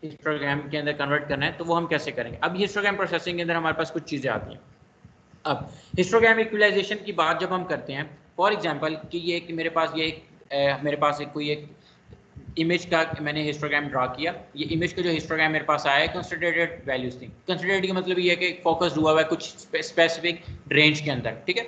Histogram के अंदर convert करना है तो वो हम कैसे करेंगे। अब हिस्टोग्राम प्रोसेसिंग के अंदर हमारे पास कुछ चीज़ें आती हैं। अब हिस्टोग्राम इक्वलाइजेशन की बात जब हम करते हैं, फॉर एग्जांपल कि ये एक मेरे पास ये एक मेरे पास एक कोई एक इमेज का मैंने हिस्टोग्राम ड्रा किया, ये इमेज का जो हिस्टोग्राम मेरे पास आया है कंसंट्रेटेड वैल्यूज थी। कंसंट्रेटेड का मतलब ये है कि फोकस हुआ हुआ है कुछ स्पेसिफिक रेंज के अंदर, ठीक है।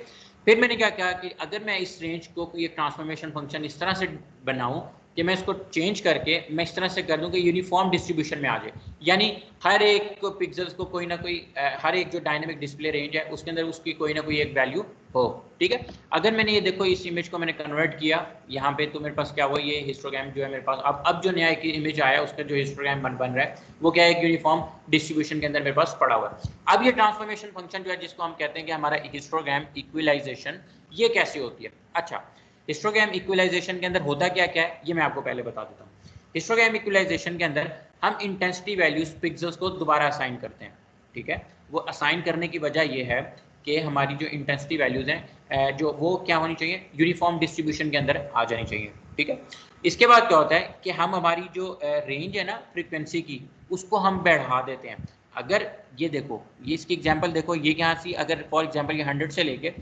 फिर मैंने क्या किया कि अगर मैं इस रेंज को कोई एक ट्रांसफॉर्मेशन फंक्शन इस तरह से बनाऊं कि मैं इसको चेंज करके मैं इस तरह से कर दूं कि यूनिफॉर्म डिस्ट्रीब्यूशन में आ जाए, यानी हर एक पिक्सल्स को कोई ना कोई हर एक जो डायनेमिक डिस्प्ले रेंज है उसके अंदर उसकी कोई ना कोई एक वैल्यू हो, ठीक है। अगर मैंने ये देखो इस इमेज को मैंने कन्वर्ट किया यहाँ पे, तो मेरे पास क्या हुआ, ये हिस्टोग्राम जो है मेरे पास अब जो नया इमेज आया उसका जो हिस्टोग्राम बन रहा है वो क्या है, एक यूनिफॉर्म डिस्ट्रीब्यूशन के अंदर मेरे पास पड़ा हुआ है। अब ये ट्रांसफॉर्मेशन फंक्शन जो है जिसको हम कहते हैं कि हमारा हिस्टोग्राम इक्विलाइजेशन, ये कैसे होती है। अच्छा, हिस्टोग्राम इक्विलाइजेशन के अंदर होता क्या क्या है ये मैं आपको पहले बता देता हूँ। हिस्टोग्राम इक्विलाइजेशन के अंदर हम इंटेंसिटी वैल्यूज पिक्सल्स को दोबारा असाइन करते हैं, ठीक है। वो असाइन करने की वजह ये है कि हमारी जो इंटेंसिटी वैल्यूज हैं जो वो क्या होनी चाहिए, यूनिफॉर्म डिस्ट्रीब्यूशन के अंदर आ जानी चाहिए, ठीक है। इसके बाद क्या होता है कि हम हमारी जो रेंज है ना फ्रीक्वेंसी की, उसको हम बढ़ा देते हैं। अगर ये देखो, ये इसकी एग्जांपल देखो, ये यहाँ से अगर फॉर एग्जांपल ये 100 से लेके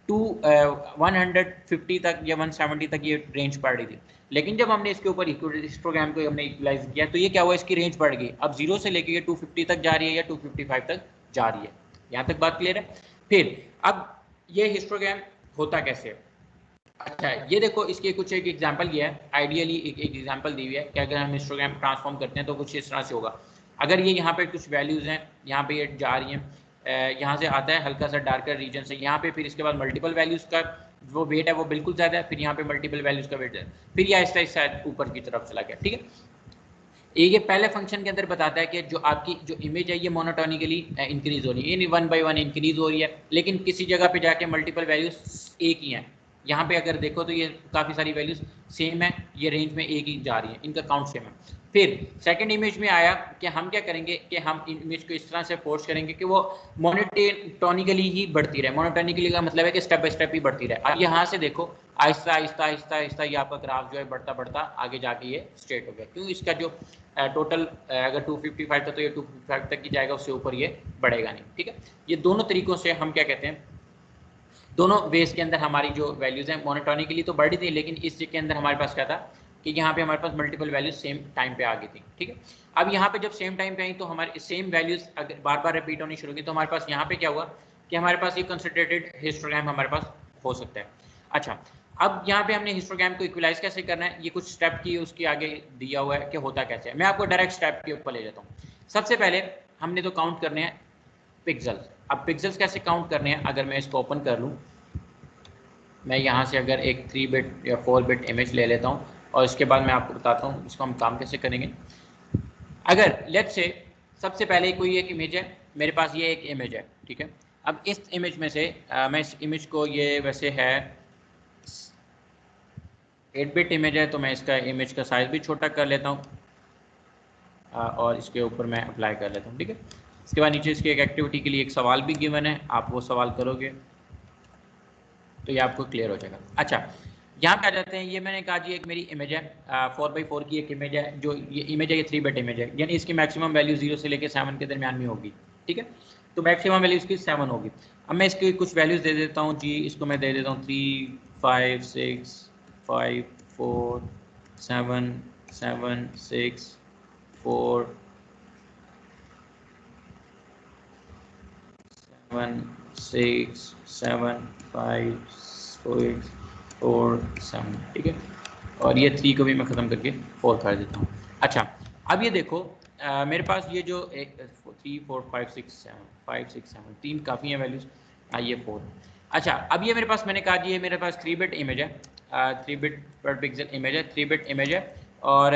टू 150 तक या 170 तक ये रेंज पड़ रही थी, लेकिन जब हमने इसके ऊपर हिस्टोग्राम को हमने इक्वलाइज किया तो ये क्या हुआ, इसकी रेंज बढ़ गई। अब 0 से लेके ये 250 तक जा रही है या 255 तक जा रही है। यहाँ तक बात क्लियर है। फिर अब ये हिस्टोग्राम होता कैसे है। अच्छा, ये देखो इसके कुछ एक एग्जांपल ये है, आइडियली एक एग्जांपल दी हुई है कि अगर हम हिस्टोग्राम ट्रांसफॉर्म करते हैं तो कुछ इस तरह से होगा। अगर ये यहाँ पे कुछ वैल्यूज हैं, यहाँ पे ये जा रही हैं, यहाँ से आता है हल्का सा डार्कर रीजन से, यहाँ पे फिर इसके बाद मल्टीपल वैल्यूज का वो वेट है वो बिल्कुल ज़्यादा है, फिर यहाँ पे मल्टीपल वैल्यूज का वेट है, फिर ये आहिस्ता आहिस्ता ऊपर की तरफ चला गया, ठीक है। ये पहले फंक्शन के अंदर बताता है कि जो आपकी जो इमेज है ये मोनोटोनिकली इंक्रीज हो रही है, यानी 1 by 1 इंक्रीज हो रही है, लेकिन किसी जगह पे जाके मल्टीपल वैल्यूज एक ही हैं। यहाँ पे अगर देखो तो ये काफ़ी सारी वैल्यूज सेम है, ये रेंज में एक ही जा रही है, इनका काउंट सेम है। फिर सेकंड इमेज में आया कि हम क्या करेंगे कि हम इमेज को इस तरह से फोर्स करेंगे कि वो मोनोटोनिकली ही बढ़ती रहे। मोनोटोनिकली का मतलब है कि स्टेप बाय स्टेप ही बढ़ती रहे। अब यहाँ से देखो आहिस्ता आहिस्ता आहिस्ता आहिस्ता ये आपका ग्राफ जो है बढ़ता बढ़ता आगे जाके ये स्ट्रेट हो गया, क्यों, इसका जो टोटल अगर 255 था तो ये 255 तक ही जाएगा, उससे ऊपर ये बढ़ेगा नहीं, ठीक है। ये दोनों तरीकों से हम क्या कहते हैं, दोनों वेज के अंदर हमारी जो वैल्यूज हैं मोनोटोनिकली तो बढ़ी थी, लेकिन इस के अंदर हमारे पास क्या था कि यहाँ पे हमारे पास मल्टीपल वैल्यूज सेम टाइम पे आ गई थी, ठीक है। अब यहाँ पे जब सेम टाइम पे आई तो हमारे सेम वैल्यूज अगर बार बार रिपीट होनी शुरू की तो हमारे पास यहाँ पे क्या हुआ कि हमारे पास ये कंसंट्रेटेड हिस्टोग्राम हमारे पास हो सकता है। अच्छा, अब यहाँ पे हमने हिस्टोग्राम को इक्वलाइज कैसे करना है, ये कुछ स्टेप की उसकी आगे दिया हुआ है कि होता कैसे है। मैं आपको डायरेक्ट स्टेप के ऊपर ले जाता हूँ। सबसे पहले हमने तो काउंट करने हैं पिक्सल्स। अब पिक्सल्स कैसे काउंट करने हैं, अगर मैं इसको ओपन कर लूँ, मैं यहाँ से अगर एक 3 बिट या 4 बिट इमेज ले लेता हूँ और इसके बाद मैं आपको बताता हूँ इसको हम काम कैसे करेंगे। अगर लेट्स से सबसे पहले कोई एक इमेज है, मेरे पास ये एक इमेज है, ठीक है। अब इस इमेज में से मैं इस इमेज को, ये वैसे है 8 बिट इमेज है तो मैं इसका इमेज का साइज भी छोटा कर लेता हूँ और इसके ऊपर मैं अप्लाई कर लेता हूँ, ठीक है। इसके बाद नीचे इसकी एक एक्टिविटी के लिए एक सवाल भी गिवन है, आप वो सवाल करोगे तो ये आपको क्लियर हो जाएगा। अच्छा, यहाँ पे आ जाते हैं, ये मैंने कहा जी एक मेरी इमेज है 4x4 की एक इमेज है, जो ये इमेज है ये 3 बिट इमेज है, यानी इसकी मैक्सिमम वैल्यू 0 से लेकर 7 के दरमियान में होगी, ठीक है। तो मैक्सिमम वैल्यू इसकी 7 होगी। अब मैं इसकी कुछ वैल्यूज दे देता हूँ जी, इसको मैं दे देता हूँ 3 5 6 5 4 7 7 6 4 7 6 7 5 6 4 7, ठीक है। और ये 3 को भी मैं ख़त्म करके 4 कर देता हूँ। अच्छा, अब ये देखो मेरे पास ये जो 3 4 5 6 7 5 6 7 3 काफ़ी हैं वैल्यूज़, ये 4। अच्छा, अब ये मेरे पास, मैंने कहा जी ये मेरे पास 3 बिट इमेज है, 3 बिट पर पिक्सल इमेज है, 3 बिट इमेज है। और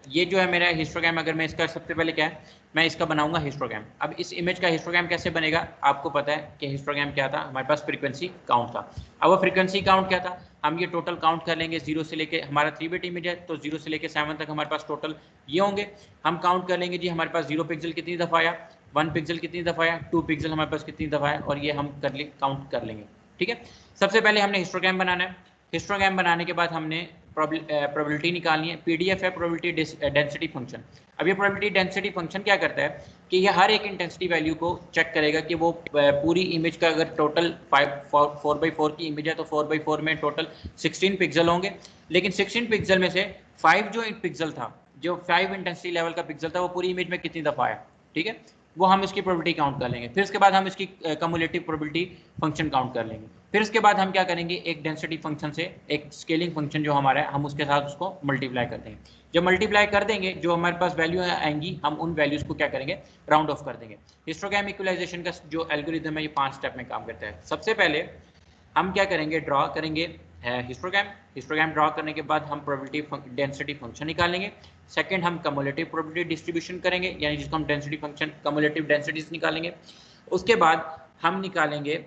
ये जो है मेरा हिस्टोग्राम, अगर मैं इसका सबसे पहले क्या है, मैं इसका बनाऊंगा हिस्टोग्राम। अब इस इमेज का हिस्टोग्राम कैसे बनेगा, आपको पता है कि हिस्टोग्राम क्या था, हमारे पास फ्रीक्वेंसी काउंट था। अब वो फ्रीक्वेंसी काउंट क्या था, हम ये टोटल काउंट कर लेंगे 0 से लेके, हमारा 3 बिट इमेज है तो 0 से लेके 7 तक हमारे पास टोटल ये होंगे। हम काउंट कर लेंगे जी हमारे पास 0 पिक्सल कितनी दफ़ा आया, 1 पिक्सल कितनी दफ़ा आया, 2 पिक्सल हमारे पास कितनी दफ़ा है, और ये हम काउंट कर लेंगे, ठीक है। सबसे पहले हमने हिस्टोग्राम बनाना है। हिस्टोग्राम बनाने के बाद हमने प्रोबेबिलिटी निकालनी है, पीडीएफ है प्रोबेबिलिटी डेंसिटी फंक्शन। अब ये प्रोबेबिलिटी डेंसिटी फंक्शन क्या करता है कि ये हर एक इंटेंसिटी वैल्यू को चेक करेगा कि वो पूरी इमेज का अगर टोटल 4x4 की इमेज है तो 4x4 में टोटल 16 पिक्सल होंगे, लेकिन 16 पिक्सल में से 5 जो पिक्सल था, जो 5 इंटेंसिटी लेवल का पिक्सल था, वो पूरी इमेज में कितनी दफ़ा आया, ठीक है, वो हम इसकी प्रोबेबिलिटी काउंट कर लेंगे। फिर उसके बाद हम इसकी कम्युलेटिव प्रोबेबिलिटी फंक्शन काउंट कर लेंगे। फिर उसके बाद हम क्या करेंगे, एक डेंसिटी फंक्शन से एक स्केलिंग फंक्शन जो हमारा है, हम उसके साथ उसको मल्टीप्लाई कर देंगे। जब मल्टीप्लाई कर देंगे, जो हमारे पास वैल्यू आएंगी, हम उन वैल्यूज को क्या करेंगे, राउंड ऑफ कर देंगे। हिस्टोग्राम इक्वलाइजेशन का जो एल्गोरिथम है, ये 5 स्टेप में काम करता है। सबसे पहले हम क्या करेंगे, ड्रॉ करेंगे हिस्टोग्राम। हिस्टोग्राम ड्रॉ करने के बाद हम प्रोबेबिलिटी डेंसिटी फंक्शन निकालेंगे। सेकंड, हम कम्युलेटिव प्रोबेबिलिटी डिस्ट्रीब्यूशन करेंगे, यानी जिसको हम डेंसिटी फंक्शन कम्युलेटिव डेंसिटीज निकालेंगे। उसके बाद हम निकालेंगे,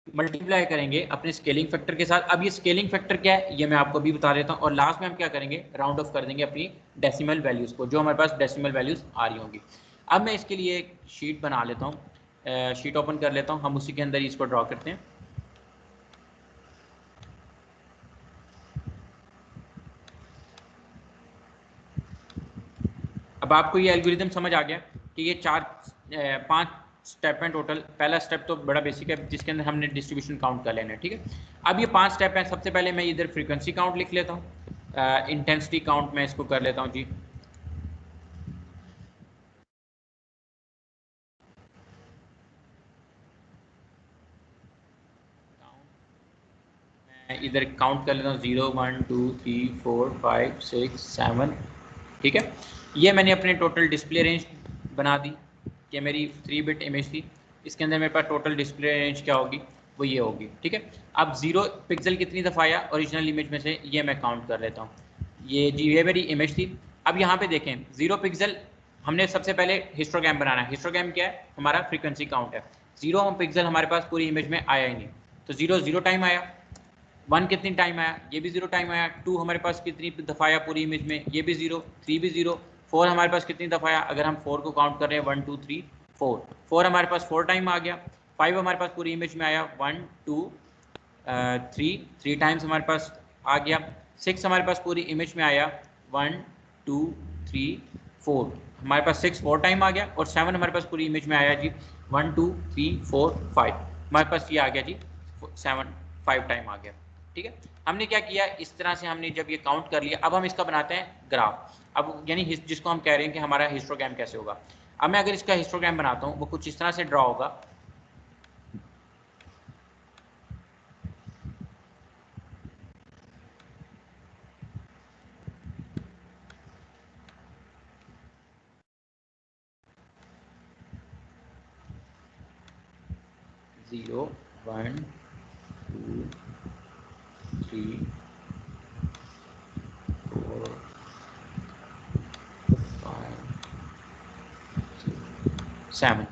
मल्टीप्लाई करेंगे अपने स्केलिंग फैक्टर के साथ। अब ये स्केलिंग फैक्टर क्या है, ये मैं आपको अभी बता देता हूँ। और लास्ट में हम क्या करेंगे, राउंड ऑफ कर देंगे अपनी डेसिमल वैल्यूज़ को, जो हमारे पास डेसिमल वैल्यूज़ आ रही होंगी। अब मैं इसके लिए एक शीट बना लेता हूँ, शीट ओपन कर लेता हूँ, हम उसी के अंदर इसको ड्रॉ करते हैं। अब आपको ये एल्गोरिथम समझ आ गया कि ये 5 स्टेप हैं टोटल। पहला स्टेप तो बड़ा बेसिक है, जिसके अंदर हमने डिस्ट्रीब्यूशन काउंट कर लेना है, ठीक है। अब ये 5 स्टेप हैं। सबसे पहले मैं इधर फ्रीक्वेंसी काउंट लिख लेता हूँ, इंटेंसिटी काउंट मैं इसको कर लेता हूँ जी। मैं इधर काउंट कर लेता हूँ 0 1 2 3 4 5 6 7, ठीक है। ये मैंने अपने टोटल डिस्प्ले रेंज बना दी, कि मेरी 3 बिट इमेज थी, इसके अंदर मेरे पास टोटल डिस्प्ले रेंज क्या होगी, वो ये होगी, ठीक है। अब 0 पिक्सल कितनी दफ़ा आया ओरिजिनल इमेज में से, ये मैं काउंट कर लेता हूँ। ये जी, ये मेरी इमेज थी। अब यहाँ पे देखें, 0 पिक्सल हमने सबसे पहले हिस्टोग्राम बनाना है। हिस्टोग्राम क्या है, हमारा फ्रीक्वेंसी काउंट है। 0 पिक्सल हमारे पास पूरी इमेज में आया ही नहीं, तो 0 टाइम आया। 1 कितनी टाइम आया, ये भी 0 टाइम आया। 2 हमारे पास कितनी दफ़ा आया पूरी इमेज में, ये भी 0। 3 भी 0। 4 हमारे पास कितनी दफ़ा आया, अगर हम 4 को काउंट कर रहे हैं 1 2 3 4, 4 हमारे पास 4 टाइम आ गया। 5 हमारे पास पूरी इमेज में आया 1 2 3 टाइम्स हमारे पास आ गया। 6 हमारे पास पूरी इमेज में आया 1 2 3 4, हमारे पास 6 4 टाइम आ गया। और 7 हमारे पास पूरी इमेज में आया जी 1 2 3 4 5, हमारे पास ये आ गया जी 7 5 टाइम आ गया, ठीक है। हमने क्या किया, इस तरह से हमने जब ये काउंट कर लिया, अब हम इसका बनाते हैं ग्राफ। अब यानी जिसको हम कह रहे हैं कि हमारा हिस्टोग्राम कैसे होगा। अब मैं अगर इसका हिस्टोग्राम बनाता हूँ, वो कुछ इस तरह से ड्रॉ होगा। जीरो 1 2 3 4 5 7,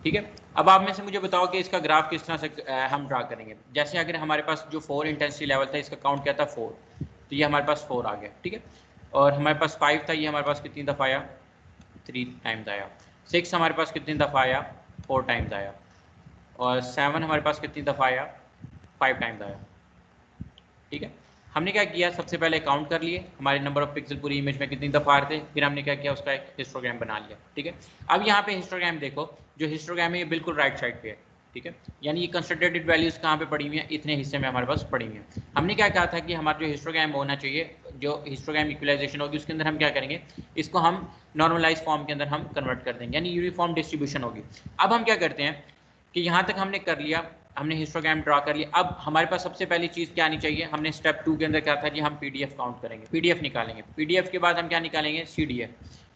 ठीक है। अब आप में से मुझे बताओ कि इसका ग्राफ किस तरह से हम ड्रा करेंगे। जैसे अगर हमारे पास जो 4 इंटेंसिटी लेवल था, इसका काउंट क्या था 4, तो ये हमारे पास 4 आ गया, ठीक है। और हमारे पास 5 था, ये हमारे पास कितनी दफ़ा आया, 3 टाइम्स आया। 6 हमारे पास कितनी दफ़ा आया, 4 टाइम्स आया। और 7 हमारे पास कितनी दफ़ा आया, 5 टाइम्स आया, ठीक है। हमने क्या किया, सबसे पहले काउंट कर लिए हमारे नंबर ऑफ पिक्सल पूरी इमेज में कितनी दफ़ा आ रहे थे, फिर हमने क्या किया, उसका एक हिस्टोग्राम बना लिया, ठीक है। अब यहाँ पे हिस्टोग्राम देखो, जो हिस्टोग्राम है ये बिल्कुल राइट साइड पे है, ठीक है। यानी ये कंसंट्रेटेड वैल्यूज़ कहाँ पे पड़ी हुई हैं, इतने हिस्से में हमारे पास पड़ी हुई हैं। हमने क्या कहा था कि हमारा जो हिस्टोग्राम होना चाहिए, जो हिस्टोग्राम इक्वलाइजेशन होगी, उसके अंदर हम क्या करेंगे, इसको हम नॉर्मलाइज फॉर्म के अंदर हम कन्वर्ट कर देंगे, यानी यूनिफॉर्म डिस्ट्रीब्यूशन होगी। अब हम क्या करते हैं कि यहाँ तक हमने कर लिया, हमने हिस्टोग्राम ड्रा कर लिया। अब हमारे पास सबसे पहली चीज़ क्या आनी चाहिए, हमने स्टेप 2 के अंदर क्या था कि हम पीडीएफ काउंट करेंगे, पीडीएफ निकालेंगे। पीडीएफ के बाद हम क्या निकालेंगे, सीडीएफ।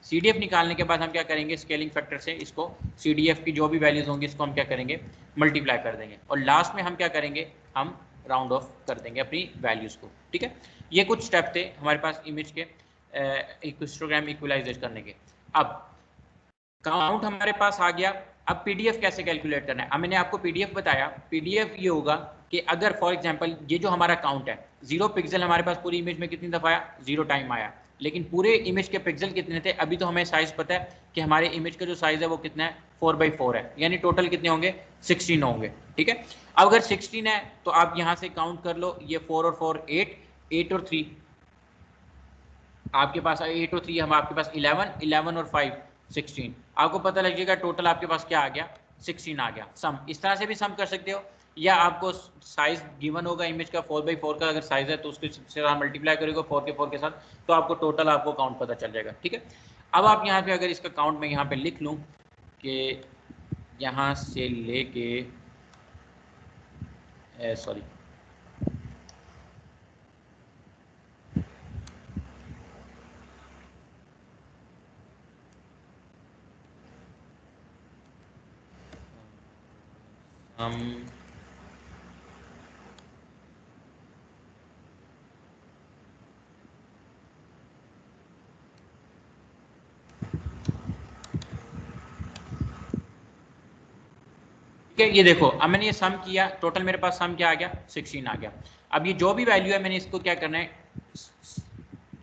सीडीएफ निकालने के बाद हम क्या करेंगे, स्केलिंग फैक्टर से इसको सीडीएफ की जो भी वैल्यूज़ होंगी इसको हम क्या करेंगे, मल्टीप्लाई कर देंगे। और लास्ट में हम क्या करेंगे, हम राउंड ऑफ कर देंगे अपनी वैल्यूज़ को, ठीक है। ये कुछ स्टेप थे हमारे पास इमेज के हिस्टोग्राम इक्वलाइज करने के। अब काउंट हमारे पास आ गया। अब पीडीएफ कैसे कैलकुलेट करना है, अब मैंने आपको पीडीएफ बताया। पीडीएफ ये होगा कि अगर फॉर एग्जांपल ये जो हमारा काउंट है, 0 पिक्सल हमारे पास पूरी इमेज में कितनी दफ़ा आया, 0 टाइम आया, लेकिन पूरे इमेज के पिक्सल कितने थे, अभी तो हमें साइज़ पता है कि हमारे इमेज का जो साइज़ है वो कितना है, 4x4 है, यानी टोटल कितने होंगे, 16 होंगे, ठीक है। अब अगर 16 है तो आप यहाँ से काउंट कर लो, ये 4 और 4 8, 8 और 3 आपके पास 8 और 3 हम आपके पास 11 और 5 16। आपको पता लग जाएगा टोटल आपके पास क्या आ गया 16 आ गया। सम इस तरह से भी सम कर सकते हो, या आपको साइज गिवन होगा इमेज का 4x4 का अगर साइज है तो उसके साथ मल्टीप्लाई करेगा 4 के 4 के साथ, तो आपको टोटल आपको काउंट पता चल जाएगा। ठीक है, अब आप यहाँ पे अगर इसका काउंट मैं यहाँ पे लिख लूँ कि यहाँ से लेके सॉरी हम ये देखो अब मैंने ये सम किया, टोटल मेरे पास सम क्या आ गया 16 आ गया। अब ये जो भी वैल्यू है मैंने इसको क्या करना है,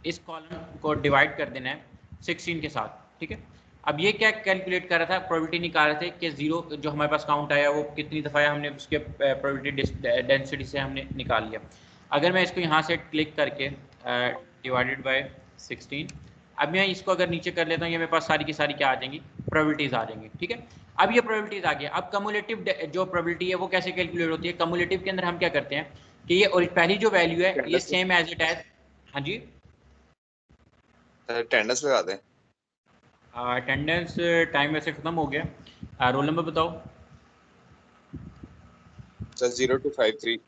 इस कॉलम को डिवाइड कर देना है 16 के साथ। ठीक है, अब ये क्या कैलकुलेट कर रहा था, प्रोबेबिलिटी निकाल रहे थे कि जीरो जो हमारे पास काउंट आया वो कितनी दफ़ा है, हमने उसके प्रोबेबिलिटी डेंसिटी से हमने निकाल लिया। अगर मैं इसको यहाँ से क्लिक करके डिवाइडेड बाय 16, अब मैं इसको अगर नीचे कर लेता हूँ ये मेरे पास सारी की सारी क्या आ जाएंगी, प्रोबेबिलिटीज आ जाएंगी। ठीक है, अब ये प्रोबेबिलिटीज आ गया। अब कम्युलेटिव जो प्रोबेबिलिटी है वो कैसे कैलकुलेट होती है, कम्युलेटिव के अंदर हम क्या करते हैं कि ये और पहली जो वैल्यू है ये सेम एज इट एज, हाँ जी अटेंडेंस लगा दें। अटेंडेंस टाइम वैसे खत्म हो गया। रोल नंबर बताओ सर 0253।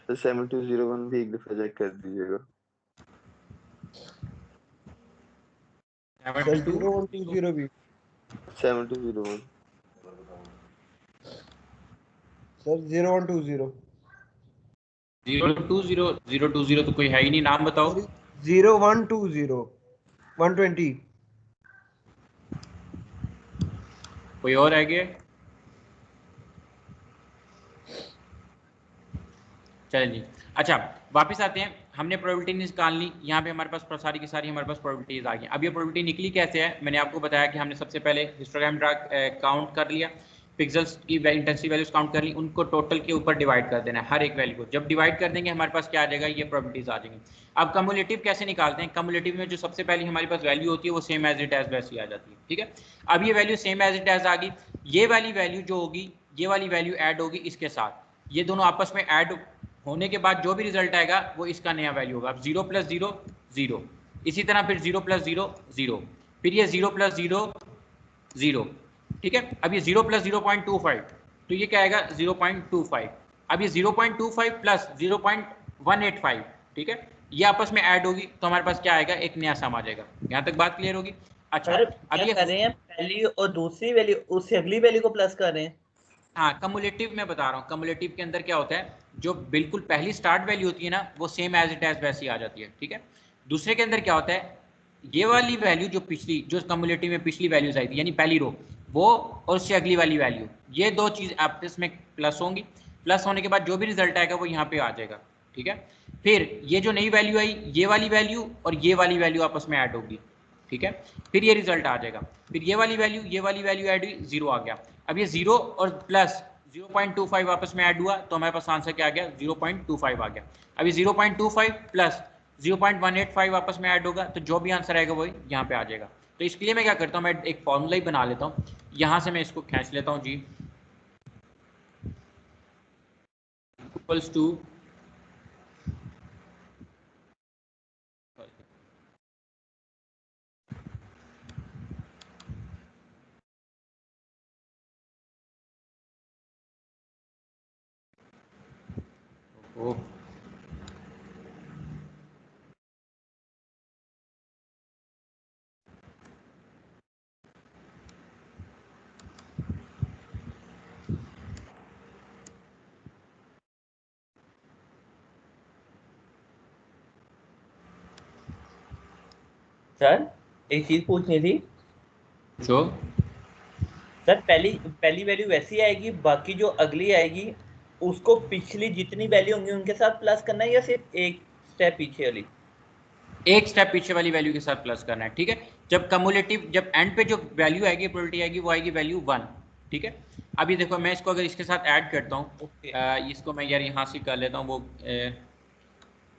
सर 7201 भी एक दफा चेक कर दीजिएगा। 0120 भी 7201 सर 0120 020 तो कोई है ही नहीं, नाम बताओ। 0120 120 कोई और है क्या? चलें जी, अच्छा वापस आते हैं। हमने प्रोबेबिलिटी निकाल ली, यहाँ पे हमारे पास सारी की सारी हमारे पास प्रोबेबिलिटीज आ गई। अब ये प्रोबेबिलिटी निकली कैसे है, मैंने आपको बताया कि हमने सबसे पहले हिस्टोग्राम ड्रा काउंट कर लिया, पिक्सेल्स की इंटेंसिटी वैल्यूज काउंट कर ली, उनको टोटल के ऊपर डिवाइड कर देना है हर एक वैल्यू को। जब डिवाइड कर देंगे हमारे पास क्या आ जाएगा, ये प्रोबेबिलिटीज आ जाएंगी। अब कम्युलेटिव कैसे निकालते हैं, कम्युलेटिव में जो सबसे पहले हमारे पास वैल्यू होती है वो सेम एज इट एज वैसी आ जाती है। ठीक है, अब ये value same as it as आ गई, ये वाली वैल्यू जो होगी ये वाली वैल्यू ऐड होगी इसके साथ, ये दोनों आपस में ऐड होने के बाद जो भी रिजल्ट आएगा वो इसका नया वैल्यू होगा। अब 0 + 0 0, इसी तरह फिर 0 + 0 0, फिर ये 0 + 0 0। ठीक है, अब ये 0 + 0.25 तो ये क्या आएगा 0.25। अब ये 0.25 प्लस 0.185, ठीक है, ये आपस में ऐड होगी तो हमारे पास क्या आएगा, एक नया सम आ जाएगा। यहाँ तक बात क्लियर होगी? अच्छा सर अब क्या ये कर रहे हैं, पहली और दूसरी वैल्यू उससे अगली वैल्यू को प्लस कर रहे हैं। हाँ, कम्युलेटिव में बता रहा हूँ, कम्युलेटिव के अंदर क्या होता है, जो बिल्कुल पहली स्टार्ट वैल्यू होती है ना वो सेम एज इट एज वैसी आ जाती है। ठीक है, दूसरे के अंदर क्या होता है, ये वाली वैल्यू जो पिछली जो कम्युलेटिव में पिछली वैल्यूज आई थी यानी पहली रो वो और उससे अगली वाली वैल्यू, ये दो चीज़ आपस में प्लस होंगी, प्लस होने के बाद जो भी रिजल्ट आएगा वो यहाँ पे आ जाएगा। ठीक है, फिर ये जो नई वैल्यू आई ये वाली वैल्यू और ये वाली वैल्यू आपस में ऐड होगी। ठीक है, फिर ये रिजल्ट आ जाएगा, फिर ये वाली वैल्यू ऐड हुई, 0 आ गया। अब ये 0 और प्लस 0.25 आपस में ऐड हुआ तो हमारे पास आंसर क्या आ गया, 0.25 आ गया। अब ये 0.25 प्लस 0.185 आपस में ऐड होगा तो जो भी आंसर आएगा वो यहाँ पे आ जाएगा। तो इसके लिए मैं क्या करता हूँ, मैं एक फॉर्मूला ही बना लेता हूँ, यहाँ से मैं इसको खींच लेता हूँ जी, इक्वल्स टू सर एक चीज पूछनी थी। जो सर पहली वैल्यू वैसी आएगी, बाकी जो अगली आएगी उसको पिछली जितनी वैल्यू होंगी उनके साथ प्लस करना है या सिर्फ एक स्टेप पीछे वाली? एक स्टेप पीछे वाली वैल्यू के साथ प्लस करना है, ठीक है। जब कम्युलेटिव, जब एंड पे जो वैल्यू आएगी, प्रोबेबिलिटी आएगी, वो आएगी वैल्यू 1, ठीक है। अभी देखो मैं इसको अगर इसके साथ ऐड करता हूँ, इसको मैं यार यहाँ से कर लेता हूँ, वो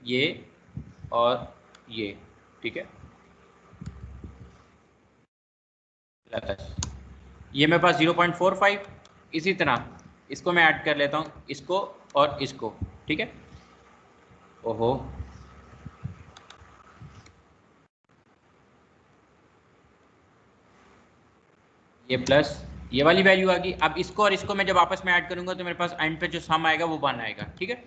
ये और ये, ठीक है। ये मेरे पास 0.45, इसी तरह इसको मैं ऐड कर लेता हूँ, इसको और इसको, ठीक है। ओहो, ये प्लस ये वाली वैल्यू आ गई। अब इसको और इसको मैं जब आपस में ऐड करूंगा तो मेरे पास एंड पे जो सम आएगा वो 1 आएगा, ठीक है।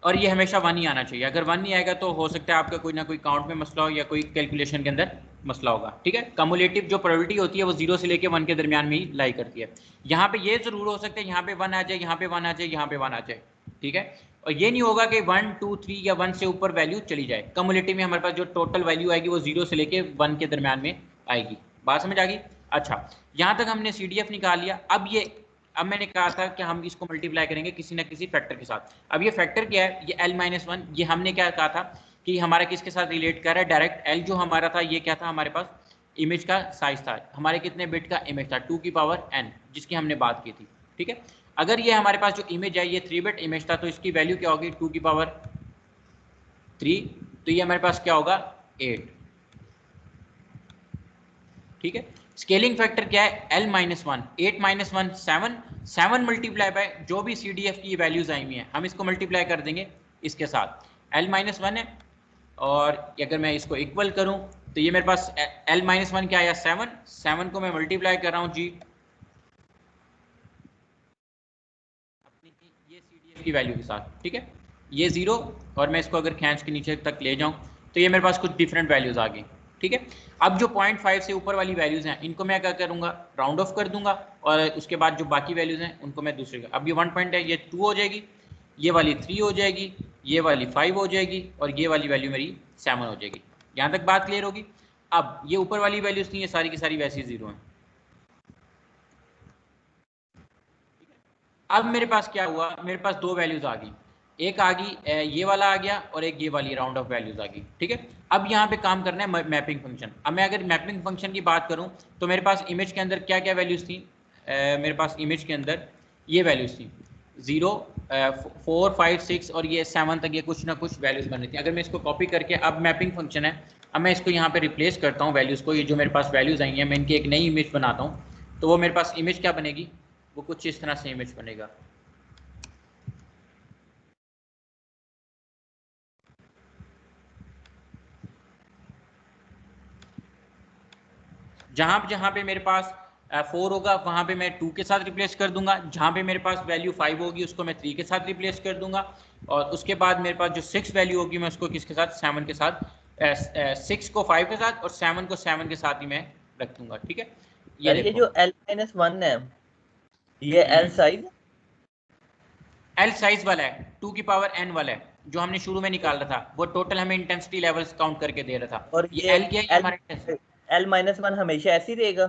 और ये हमेशा 1 ही आना चाहिए। अगर 1 नहीं आएगा तो हो सकता है आपका कोई ना कोई काउंट में मसला हो या कोई कैलकुलेशन के अंदर मसला होगा, ठीक है। कम्युलेटिव जो प्रोबेबिलिटी होती है वो 0 से लेके 1 के दरमियान में ही लाई करती है। यहाँ पे ये जरूर हो सकता है यहाँ पे 1 आ जाए, यहाँ पे 1 आ जाए, यहाँ पे 1 आ जाए, ठीक है। और ये नहीं होगा कि 1 2 3 या 1 से ऊपर वैल्यू चली जाए। कम्युलेटिव में हमारे पास जो टोटल वैल्यू आएगी वो 0 से लेके 1 के दरमियान में आएगी। बात समझ आ गई? अच्छा, यहाँ तक हमने CDF निकाल लिया। अब मैंने कहा था कि हम इसको मल्टीप्लाई करेंगे किसी ना किसी फैक्टर के साथ। अब ये फैक्टर क्या है? ये L-1। ये हमने क्या कहा था कि हमारा किसके साथ रिलेट कर रहा है? डायरेक्ट L जो हमारा था ये क्या था? हमारे पास इमेज का साइज था। हमारे कितने बिट का इमेज था? 2 की पावर n, जिसकी हमने बात की थी, ठीक है। अगर ये हमारे पास जो इमेज है ये 3 बिट इमेज था तो इसकी वैल्यू क्या होगी? 2 की पावर 3, तो ये हमारे पास क्या होगा? 8, ठीक है। स्केलिंग फैक्टर क्या है? L-1, 8 - 1 7, 7 मल्टीप्लाई बाय जो भी CDF की वैल्यूज आई हुई हैं हम इसको मल्टीप्लाई कर देंगे इसके साथ। L-1 है और अगर मैं इसको इक्वल करूं तो ये मेरे पास L-1 क्या आया? 7, 7 को मैं मल्टीप्लाई कर रहा हूं जी अपनी ये CDF की वैल्यू के साथ, ठीक है। ये 0 और मैं इसको अगर खींच के नीचे तक ले जाऊं तो ये मेरे पास कुछ डिफरेंट वैल्यूज आ गई, ठीक है। अब जो 0.5 से ऊपर वाली वैल्यूज हैं इनको मैं क्या करूंगा? राउंड ऑफ कर दूंगा और उसके बाद जो बाकी वैल्यूज हैं उनको मैं दूसरे का, अब ये 1 पॉइंट है ये 2 हो जाएगी, ये वाली 3 हो जाएगी, ये वाली 5 हो जाएगी और ये वाली वैल्यू मेरी 7 हो जाएगी। यहाँ तक बात क्लियर होगी? अब ये ऊपर वाली वैल्यूज थी ये सारी की सारी वैसी 0 हैं। अब मेरे पास क्या हुआ? मेरे पास दो वैल्यूज आ गई, एक आ गई ये वाला आ गया और एक ये वाली राउंड ऑफ वैल्यूज आ गई, ठीक है। अब यहाँ पे काम करना है मैपिंग फंक्शन। अब मैं अगर मैपिंग फंक्शन की बात करूँ तो मेरे पास इमेज के अंदर क्या क्या वैल्यूज थी? मेरे पास इमेज के अंदर ये वैल्यूज थी 0 4 5 6 और ये 7 तक ये कुछ ना कुछ वैल्यूज बन रही थी। अगर मैं इसको कॉपी करके, अब मैपिंग फंक्शन है, अब मैं इसको यहाँ पे रिप्लेस करता हूँ वैल्यूज को, ये जो मेरे पास वैल्यूज आई हैं मैं इनकी एक नई इमेज बनाता हूँ तो वो मेरे पास इमेज क्या बनेगी? वो कुछ इस तरह से इमेज बनेगा। जहां पे मेरे पास 4 होगा वहां पे मैं 2 के साथ रिप्लेस कर दूंगा, जहां पे मेरे पास वैल्यू 5 होगी उसको मैं 3 के साथ रिप्लेस कर दूंगा और उसके बाद मेरे पास जो 6 वैल्यू होगी मैं उसको किसके साथ? 7 के साथ, 6 को 5 के साथ और 7 को 7 के साथ ही मैं रख दूंगा, ठीक है। ये जो L-1 है ये L साइज L साइज वाला है, 2 की पावर n वाला है जो हमने शुरू में निकाला था, वो टोटल हमें इंटेंसिटी लेवल्स काउंट करके दे रहा था। और ये L क्या है? हमारा L-1 हमेशा ऐसे ही रहेगा।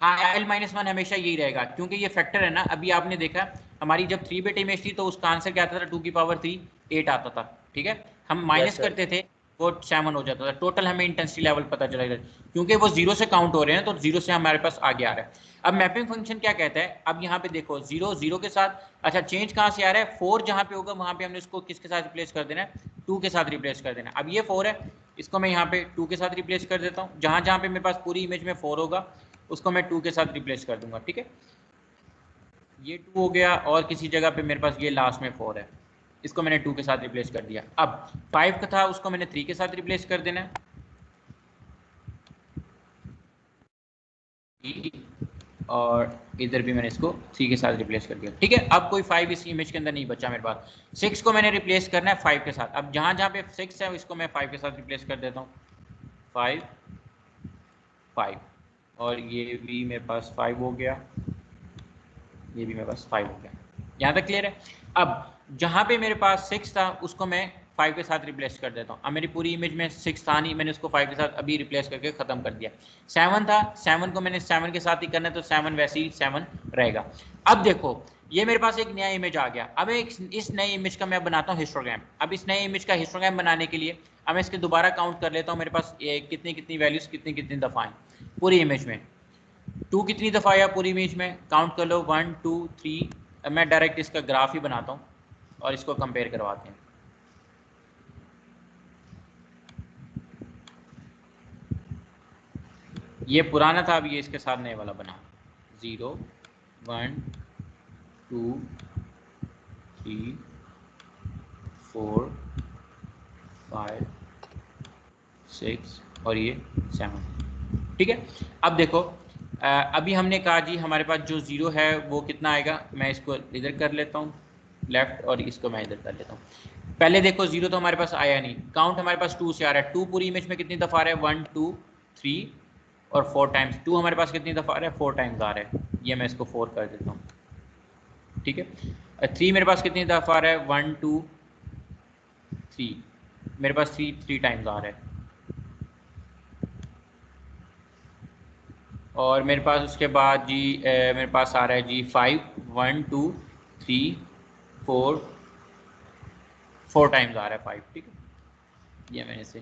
हाँ, L-1 हमेशा यही रहेगा क्योंकि ये फैक्टर है ना। अभी आपने देखा हमारी जब 3 बिट इमेज थी तो उसका आंसर क्या आता था? 2 की पावर 3 8 आता था, ठीक है। हम माइनस करते थे वो 7 हो जाता था। टोटल हमें इंटेंसिटी लेवल पता चलेगा क्योंकि वो 0 से काउंट हो रहे हैं तो 0 से हमारे पास आगे आ रहा है। अब मैपिंग फंक्शन क्या कहता है? अब यहाँ पे देखो 0 0 के साथ, अच्छा चेंज कहाँ से आ रहा है? 4 जहाँ पे होगा वहाँ पे हमने इसको किसके साथ रिप्लेस कर देना है? 2 के साथ रिप्लेस कर देना है। अब ये 4 है, इसको मैं यहाँ पे 2 के साथ रिप्लेस कर देता हूँ। जहाँ जहाँ पे मेरे पास पूरी इमेज में 4 होगा उसको मैं 2 के साथ रिप्लेस कर दूंगा, ठीक है। ये 2 हो गया और किसी जगह पे मेरे पास ये लास्ट में 4 है, इसको मैंने 2 के साथ रिप्लेस कर दिया। अब 5 का था उसको मैंने 3 के साथ रिप्लेस कर देना है और इधर भी मैंने इसको 3 के साथ रिप्लेस कर दिया, ठीक है। अब कोई 5 इस इमेज के अंदर नहीं बचा मेरे पास। 6 को मैंने रिप्लेस करना है 5 के साथ। अब जहाँ जहाँ पे 6 है इसको मैं 5 के साथ रिप्लेस कर देता हूँ, 5 5 और ये भी मेरे पास 5 हो गया, ये भी मेरे पास 5 हो गया। यहाँ तक क्लियर है? अब जहाँ पे मेरे पास 6 था उसको मैं 5 के साथ रिप्लेस कर देता हूँ। अब मेरी पूरी इमेज में 6 था नहीं, मैंने उसको 5 के साथ अभी रिप्लेस करके ख़त्म कर दिया। 7 था, 7 को मैंने 7 के साथ ही करना है, तो 7 वैसे ही 7 रहेगा। अब देखो ये मेरे पास एक नया इमेज आ गया। अब इस नए इमेज का मैं बनाता हूँ हिस्टोग्राम। अब इस नए इमेज का हिस्टोग्राम बनाने के लिए अब मैं इसके दोबारा काउंट कर लेता हूँ, मेरे पास कितनी वैल्यूज़ कितनी दफ़ा हैं पूरी इमेज में। 2 कितनी दफ़ा आया पूरी इमेज में, काउंट कर लो 1 2 3। अब मैं डायरेक्ट इसका ग्राफ ही बनाता हूँ और इसको कंपेयर करवाते हैं। ये पुराना था, अब ये इसके साथ नए वाला बना। 0 1 2 3 4 5 6 और ये 7। ठीक है। अब देखो अभी हमने कहा जी हमारे पास जो 0 है वो कितना आएगा, मैं इसको इधर कर लेता हूँ लेफ्ट और इसको मैं इधर कर लेता हूँ। पहले देखो 0 तो हमारे पास आया नहीं, काउंट हमारे पास 2 से आ रहा है। 2 पूरी इमेज में कितनी दफ़ा आ रहा है, 1 2 3 और 4 टाइम्स। 2 हमारे पास कितनी दफ़ा आ रहा है, 4 टाइम्स आ रहा है। ये मैं इसको 4 कर देता हूँ। ठीक है। 3 मेरे पास कितनी दफ़ा आ रहा है, 1 2 3, मेरे पास 3 टाइम्स आ रहा है। और मेरे पास उसके बाद जी मेरे पास आ रहा है जी 5 1 2 3 4 टाइम्स आ रहा है 5। ठीक है, ये मैंने इसे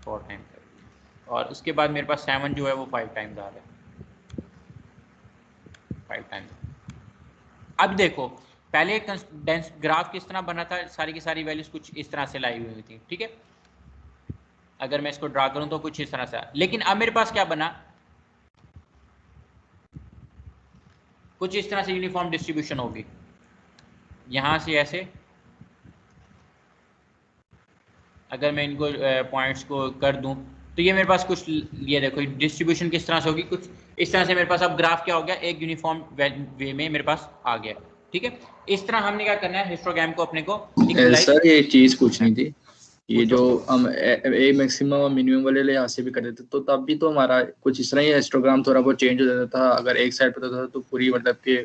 4 टाइम्स कर दिया। और उसके बाद मेरे पास 7 जो है वो 5 टाइम्स आ रहा है, 5 टाइम्स। अब देखो पहले कंडेंस ग्राफ किस तरह बना था, सारी की सारी वैल्यूज कुछ इस तरह से लाई हुई थी। ठीक है, अगर मैं इसको ड्रा करूं तो कुछ इस तरह से। लेकिन अब मेरे पास क्या बना, कुछ इस तरह से यूनिफॉर्म डिस्ट्रीब्यूशन होगी। यहां से ऐसे, अगर मैं इनको पॉइंट्स को कर दूं तो ये मेरे पास कुछ, ये देखो डिस्ट्रीब्यूशन किस तरह से होगी, कुछ इस तरह से मेरे पास अब ग्राफ क्या हो गया, एक यूनिफॉर्म वे में मेरे पास आ गया। ठीक है, इस तरह हमने क्या करना है, हिस्टोग्राम को अपने को सर ये चीज़ पूछनी थी, ये पूछो। जो हम ए मैक्सिमम और मिनिमम वाले लिहाज से भी कर देते तो तब भी तो हमारा कुछ इस तरह ही हिस्टोग्राम थोड़ा बहुत चेंज हो जाता था। अगर एक साइड पे होता था तो पूरी मतलब कि